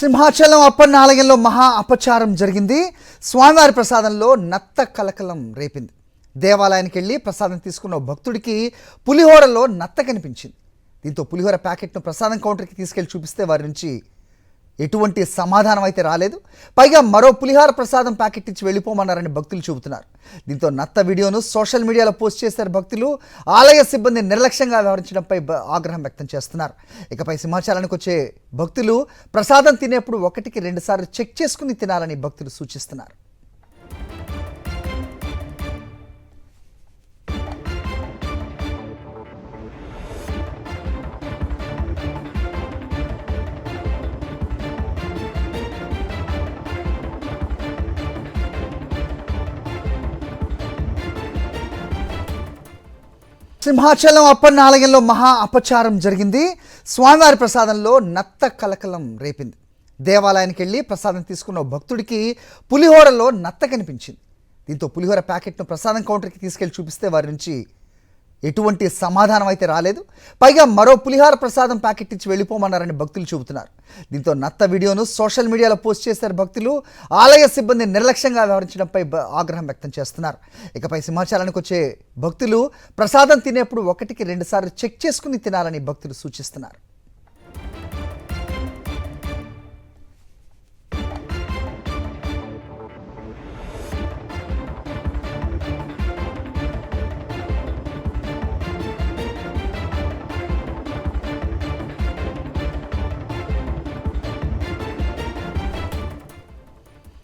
సింహాచలం అప్పన్న ఆలయంలో మహా అపచారం జరిగింది. స్వామివారి ప్రసాదంలో నత్త కలకలం రేపింది. దేవాలయానికి వెళ్ళి ప్రసాదం తీసుకున్న భక్తుడికి పులిహోరలో నత్త కనిపించింది. దీంతో పులిహోర ప్యాకెట్ను ప్రసాదం కౌంటర్కి తీసుకెళ్లి చూపిస్తే వారి నుంచి ఎటువంటి సమాధానం అయితే రాలేదు. పైగా మరో పులిహోర ప్రసాదం ప్యాకెట్ ఇచ్చి వెళ్ళిపోమన్నారని భక్తులు చెబుతున్నారు. దీంతో నత్త వీడియోను సోషల్ మీడియాలో పోస్ట్ చేశారు భక్తులు. ఆలయ సిబ్బంది నిర్లక్ష్యంగా వ్యవహరించడంపై ఆగ్రహం వ్యక్తం చేస్తున్నారు. ఇకపై సింహాచలానికి వచ్చే భక్తులు ప్రసాదం తినేప్పుడు 1-2 సార్లు చెక్ చేసుకుని తినాలని భక్తులు సూచిస్తున్నారు. సింహాచలం అప్పన్న ఆలయంలో మహా అపచారం జరిగింది. స్వామివారి ప్రసాదంలో నత్త కలకలం రేపింది. దేవాలయానికి వెళ్ళి ప్రసాదం తీసుకున్న భక్తుడికి పులిహోరలో నత్త కనిపించింది. దీంతో పులిహోర ప్యాకెట్ను ప్రసాదం కౌంటర్కి తీసుకెళ్లి చూపిస్తే వారి నుంచి ఎటువంటి సమాధానం అయితే రాలేదు. పైగా మరో పులిహోర ప్రసాదం ప్యాకెట్ ఇచ్చి వెళ్ళిపోమన్నారని భక్తులు చెబుతున్నారు. దీంతో నత్త వీడియోను సోషల్ మీడియాలో పోస్ట్ చేశారు భక్తులు. ఆలయ సిబ్బంది నిర్లక్ష్యంగా వ్యవహరించడంపై ఆగ్రహం వ్యక్తం చేస్తున్నారు. ఇకపై సింహాచలానికి వచ్చే భక్తులు ప్రసాదం తినేప్పుడు 1-2 సార్లు చెక్ చేసుకుని తినాలని భక్తులు సూచిస్తున్నారు.